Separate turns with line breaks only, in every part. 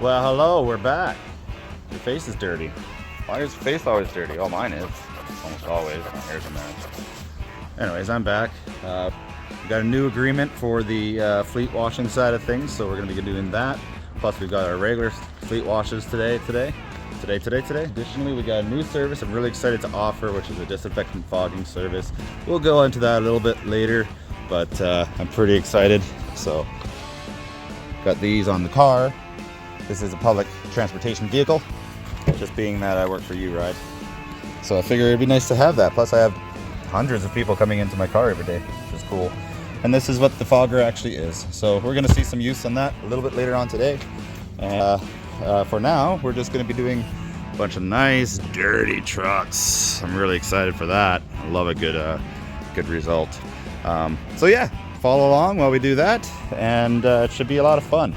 Well, hello, we're back. Your face is dirty.
Why is your face always dirty? Oh, mine is. Almost always. My hair's a mess.
Anyways, I'm back. We got a new agreement for the fleet washing side of things, so we're going to be doing that. Plus, we've got our regular fleet washes today. Additionally, we got a new service I'm really excited to offer, which is a disinfectant fogging service. We'll go into that a little bit later, but I'm pretty excited. So, got these on the car. This is a public transportation vehicle, just being that I work for you, right? So I figure it'd be nice to have that. Plus I have hundreds of people coming into my car every day, which is cool. And this is what the fogger actually is. So we're gonna see some use on that a little bit later on today. For now, we're just gonna be doing a bunch of nice, dirty trucks. I'm really excited for that. I love a good result. So yeah, follow along while we do that, and it should be a lot of fun.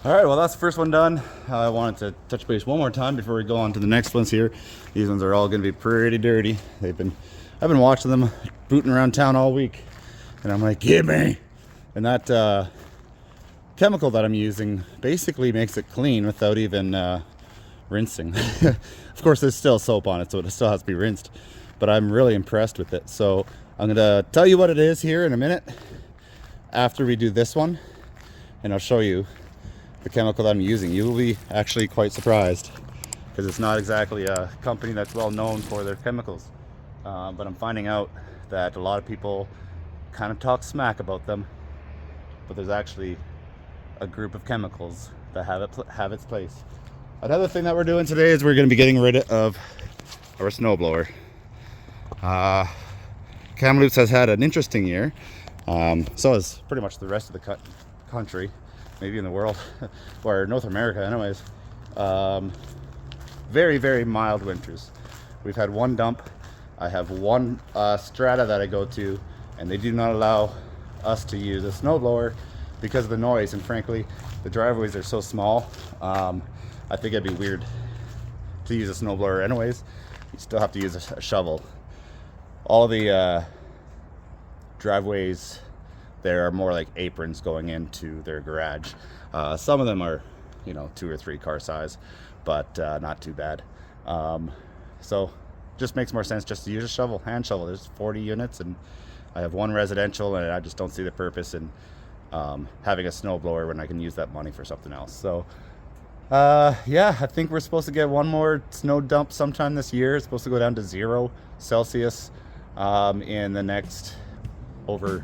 All right, well, that's the first one done. I wanted to touch base one more time before we go on to the next ones here. These ones are all going to be pretty dirty. I've been watching them booting around town all week, and I'm like, give me. And that chemical that I'm using basically makes it clean without even rinsing. Of course, there's still soap on it, so it still has to be rinsed, but I'm really impressed with it. So I'm going to tell you what it is here in a minute after we do this one, and I'll show you the chemical that I'm using. You will be actually quite surprised, because it's not exactly a company that's well known for their chemicals, but I'm finding out that a lot of people kind of talk smack about them, but there's actually a group of chemicals that have its place. Another thing that we're doing today is we're going to be getting rid of our snowblower. Kamloops has had an interesting year, so has pretty much the rest of the country, maybe in the world, or North America anyways. Very, very mild winters. We've had one dump. I have one strata that I go to, and they do not allow us to use a snowblower because of the noise, and frankly, the driveways are so small. I think it'd be weird to use a snowblower anyways. You still have to use a shovel. All the driveways there are more like aprons going into their garage. Some of them are, 2 or 3 car size, but not too bad. So just makes more sense just to use a shovel, hand shovel. There's 40 units, and I have one residential, and I just don't see the purpose in having a snowblower when I can use that money for something else. So yeah, I think we're supposed to get one more snow dump sometime this year. It's supposed to go down to 0 Celsius in the next over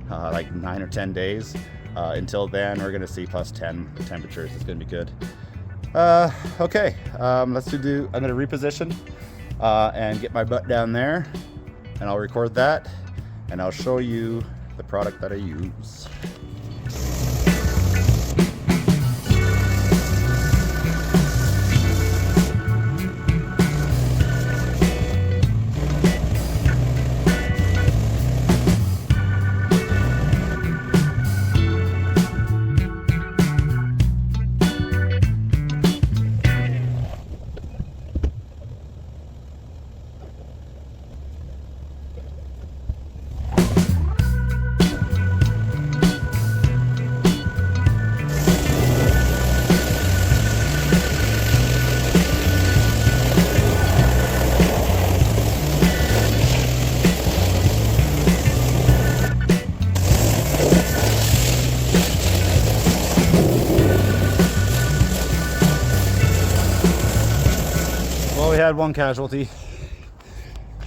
like 9 or 10 days. Until then, we're gonna see +10 temperatures. It's gonna be good. Okay, I'm gonna reposition and get my butt down there, and I'll record that, and I'll show you the product that I use. Well, we had one casualty.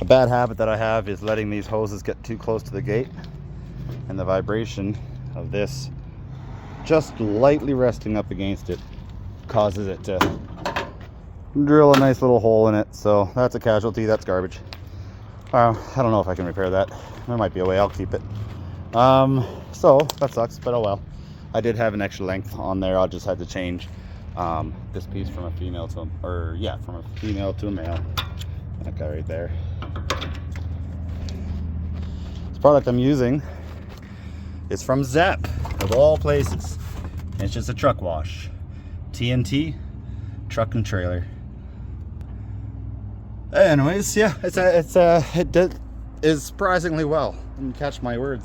A bad habit that I have is letting these hoses get too close to the gate, and the vibration of this just lightly resting up against it causes it to drill a nice little hole in it. So that's a casualty. That's garbage. I don't know if I can repair that. There might be a way. I'll keep it. So that sucks, but oh well. I did have an extra length on there. I just had to change this piece from a female to a male. That guy right there. product I'm using is from Zep, of all places. And it's just a truck wash. TNT, truck and trailer. Anyways, yeah, it is surprisingly well. Didn't catch my words.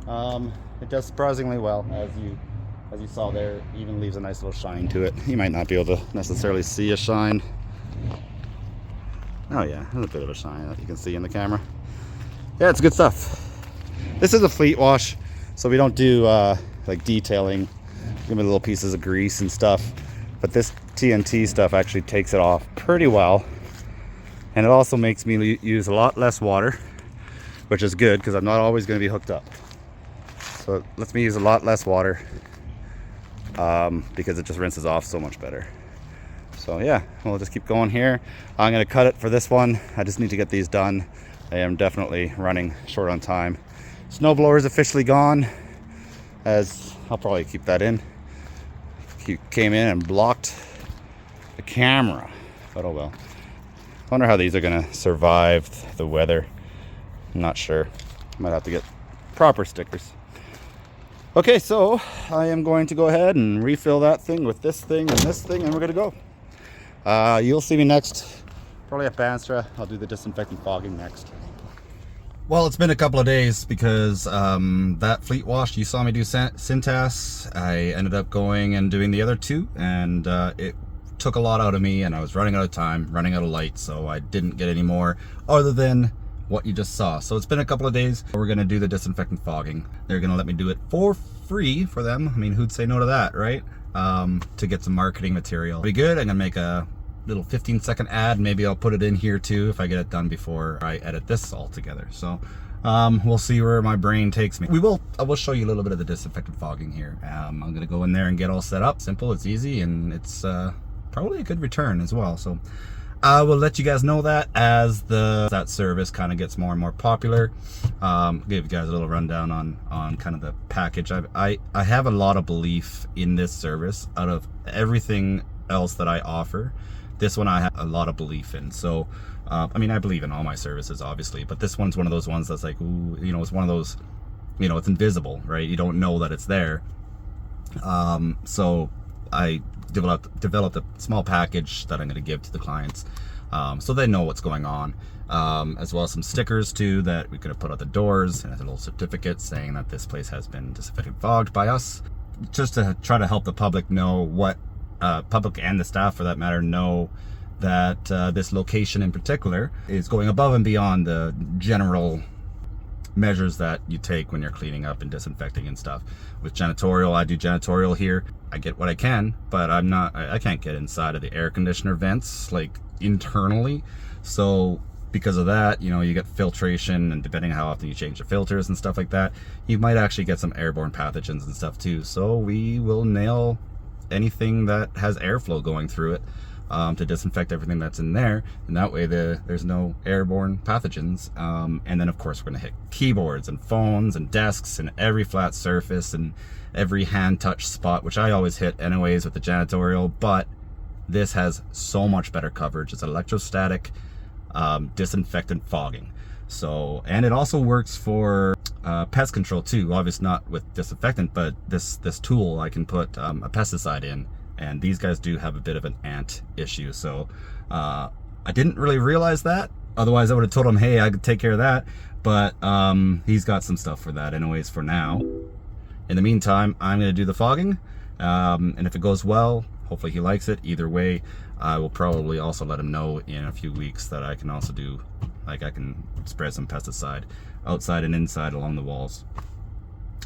It does surprisingly well, as you saw there. Even leaves a nice little shine to it. You might not be able to necessarily see a shine. Oh yeah, there's a bit of a shine that you can see in the camera. Yeah, it's good stuff. This is a fleet wash, so we don't do like detailing. Give me little pieces of grease and stuff. But this TNT stuff actually takes it off pretty well. And it also makes me use a lot less water, which is good because I'm not always going to be hooked up. So it lets me use a lot less water because it just rinses off so much better. So yeah, we'll just keep going here. I'm going to cut it for this one. I just need to get these done. I am definitely running short on time. Snowblower is officially gone, as I'll probably keep that in. He came in and blocked the camera, but oh well. Wonder how these are gonna survive the weather. I'm not sure. Might have to get proper stickers. Okay, so I am going to go ahead and refill that thing with this thing and this thing, and we're gonna go. You'll see me next, probably at Banstra. I'll do the disinfectant fogging next. Well, it's been a couple of days because that fleet wash you saw me do Cintas, I ended up going and doing the other two, and it took a lot out of me, and I was running out of time, running out of light, so I didn't get any more other than what you just saw. So it's been a couple of days. We're gonna do the disinfectant fogging. They're gonna let me do it for free for them. I mean, who'd say no to that, right? To get some marketing material. Be good. I'm gonna make a little 15-second ad. Maybe I'll put it in here too if I get it done before I edit this all together. So we'll see where my brain takes me. I will show you a little bit of the disinfectant fogging here. I'm gonna go in there and get all set up. Simple, it's easy, and it's probably a good return as well. So I will let you guys know that as that service kind of gets more and more popular. Give you guys a little rundown on kind of the package. I have a lot of belief in this service. Out of everything else that I offer, this one I have a lot of belief in. So I mean, I believe in all my services obviously, but this one's one of those ones that's like, ooh, you know, it's one of those, you know, it's invisible, right? You don't know that it's there. So I developed a small package that I'm going to give to the clients, so they know what's going on, as well as some stickers too that we could have put at the doors, and a little certificate saying that this place has been disinfected fogged by us, just to try to help the public know what public and the staff for that matter know that this location in particular is going above and beyond the general measures that you take when you're cleaning up and disinfecting and stuff. With janitorial, I do janitorial here. I get what I can, but I can't get inside of the air conditioner vents, like internally. So because of that, you know, you get filtration, and depending on how often you change the filters and stuff like that, you might actually get some airborne pathogens and stuff too. So we will nail anything that has airflow going through it, to disinfect everything that's in there, and that way there's no airborne pathogens. And then of course we're gonna hit keyboards and phones and desks and every flat surface and every hand touch spot, which I always hit anyways with the janitorial, but this has so much better coverage. It's electrostatic disinfectant fogging. So, and it also works for pest control too. Obviously not with disinfectant, but this tool I can put a pesticide in, and these guys do have a bit of an ant issue. So I didn't really realize that. Otherwise I would have told him, hey, I could take care of that. But he's got some stuff for that anyways for now. In the meantime, I'm gonna do the fogging. And if it goes well, hopefully he likes it. Either way, I will probably also let him know in a few weeks that I can also do, like, I can spread some pesticide outside and inside along the walls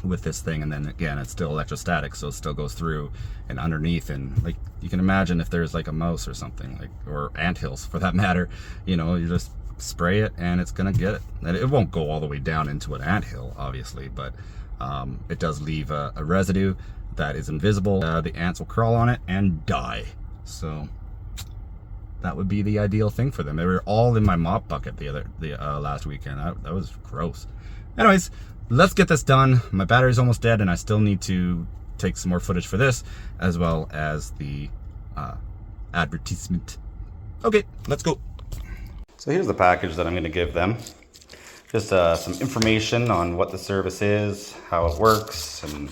with this thing. And then again, it's still electrostatic, so it still goes through and underneath, and like you can imagine if there's like a mouse or something, like, or anthills for that matter, you know, you just spray it and it's gonna get it. And it won't go all the way down into an anthill obviously, but it does leave a residue that is invisible. The ants will crawl on it and die. So that would be the ideal thing for them. They were all in my mop bucket the last weekend. That was gross. Anyways, let's get this done. My battery's almost dead, and I still need to take some more footage for this, as well as the advertisement. Okay, let's go. So here's the package that I'm going to give them. just some information on what the service is, how it works, and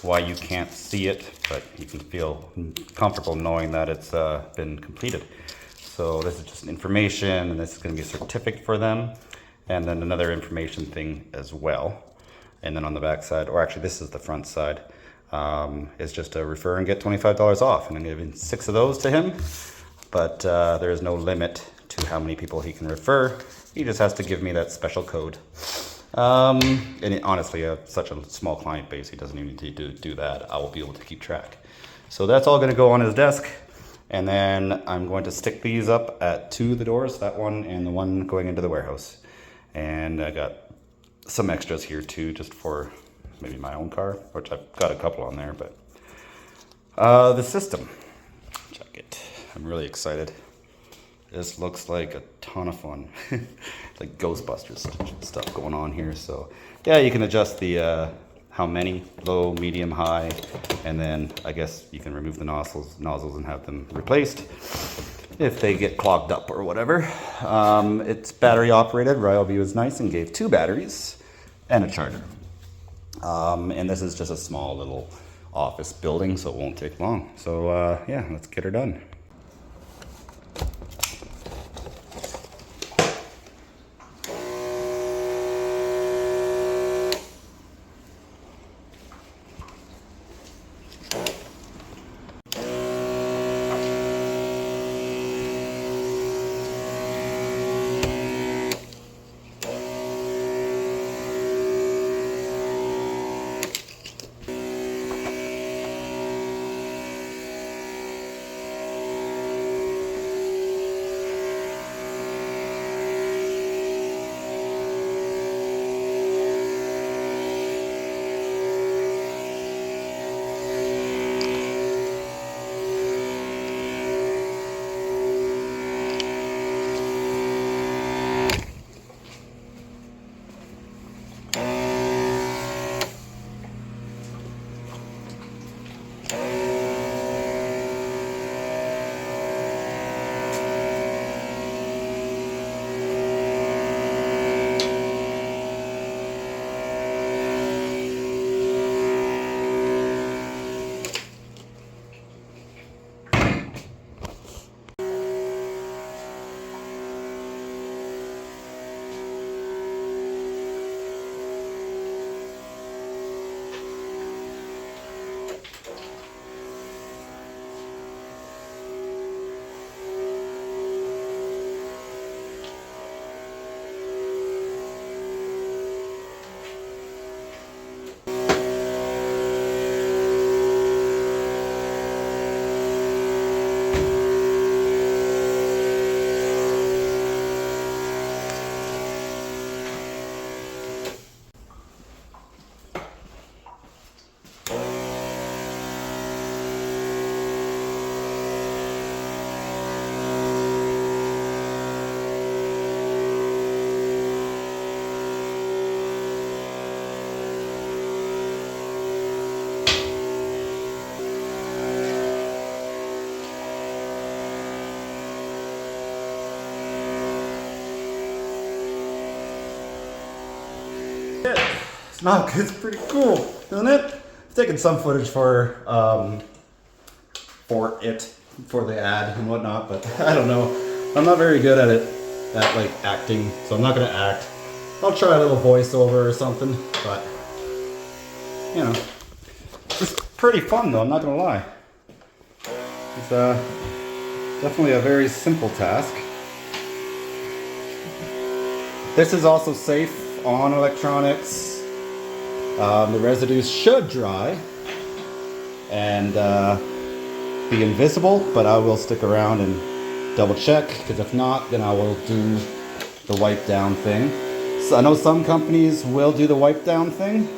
why you can't see it, but you can feel comfortable knowing that it's been completed. So this is just information, and this is going to be a certificate for them, and then another information thing as well. And then on the back side, or actually this is the front side, is just a refer and get $25 off. And I'm giving 6 of those to him, but there is no limit to how many people he can refer. He just has to give me that special code. Honestly, such a small client base, he doesn't even need to do that. I will be able to keep track. So that's all going to go on his desk. And then I'm going to stick these up at 2 of the doors, that one and the one going into the warehouse. And I got some extras here too, just for maybe my own car, which I've got a couple on there, but the system, check it. I'm really excited. This looks like a ton of fun. Like Ghostbusters stuff going on here. So yeah, you can adjust the how many, low, medium, high, and then I guess you can remove the nozzles and have them replaced if they get clogged up or whatever. It's battery operated. Ryobi was nice and gave 2 batteries and a charger. And this is just a small little office building, so it won't take long. So yeah, let's get her done. It's not, it's pretty cool, isn't it? I've taken some footage for the ad and whatnot, but I don't know. I'm not very good at it, at like acting, so I'm not gonna act. I'll try a little voiceover or something, but you know, it's pretty fun though, I'm not gonna lie. It's definitely a very simple task. This is also safe on electronics. The residues should dry and be invisible, but I will stick around and double check, because if not, then I will do the wipe down thing. So I know some companies will do the wipe down thing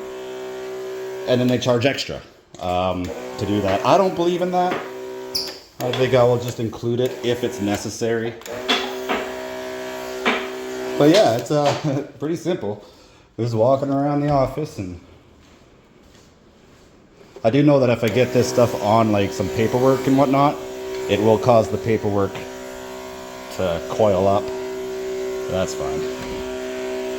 and then they charge extra to do that. I don't believe in that. I think I will just include it if it's necessary. But yeah, it's pretty simple. Just walking around the office, and I do know that if I get this stuff on like some paperwork and whatnot, it will cause the paperwork to coil up. So that's fine.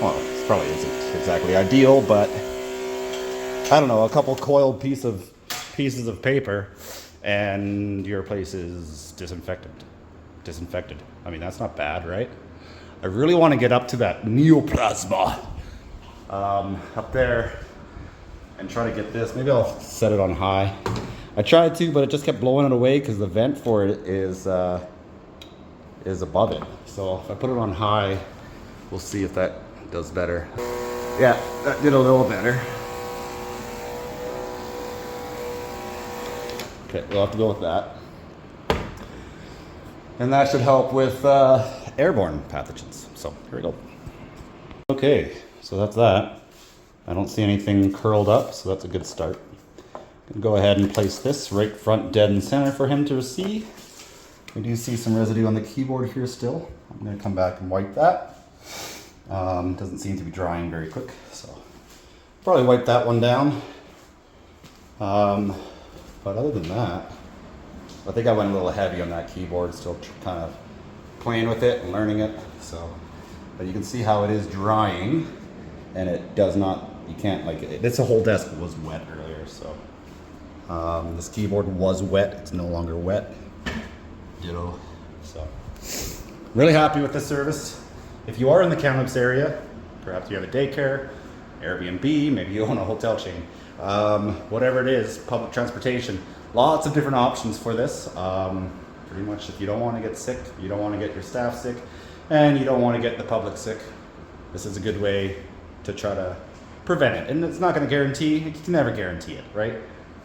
well, this probably isn't exactly ideal, but I don't know, a couple coiled pieces of paper and your place is disinfected. I mean, that's not bad, right? I really want to get up to that neoplasma up there and try to get this. Maybe I'll set it on high. I tried to, but it just kept blowing it away because the vent for it is above it. So if I put it on high, we'll see if that does better. Yeah, that did a little better. Okay, we'll have to go with that. And that should help with airborne pathogens. So here we go. Okay, so that's that. I don't see anything curled up, so that's a good start. Go ahead and place this right front dead in center for him to see. We do see some residue on the keyboard here still. I'm going to come back and wipe that. Doesn't seem to be drying very quick, so probably wipe that one down. But other than that, I think I went a little heavy on that keyboard, still kind of playing with it and learning it. So, but you can see how it is drying, and it does not, you can't like it. This whole desk was wet earlier, so this keyboard was wet. It's no longer wet. Ditto. So, really happy with this service. If you are in the Kamloops area, perhaps you have a daycare, Airbnb, maybe you own a hotel chain, whatever it is, public transportation, lots of different options for this. Pretty much if you don't want to get sick, you don't want to get your staff sick, and you don't want to get the public sick, this is a good way to try to prevent it. And it's not going to guarantee, you can never guarantee it, right?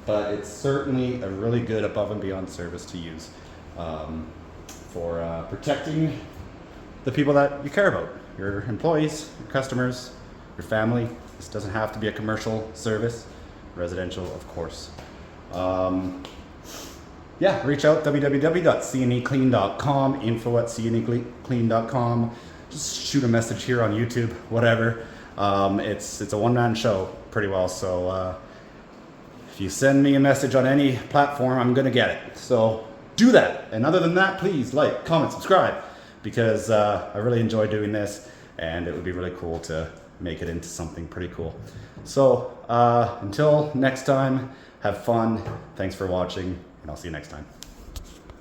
But it's certainly a really good above and beyond service to use for protecting the people that you care about, your employees, your customers, your family. This doesn't have to be a commercial service, residential, of course. Yeah, reach out, www.cneclean.com, info@cneclean.com. Just shoot a message here on YouTube, whatever. It's a one-man show pretty well, so if you send me a message on any platform, I'm gonna get it. So do that. And other than that, please like, comment, subscribe, because I really enjoy doing this, and it would be really cool to make it into something pretty cool. So until next time, have fun. Thanks for watching, and I'll see you next time.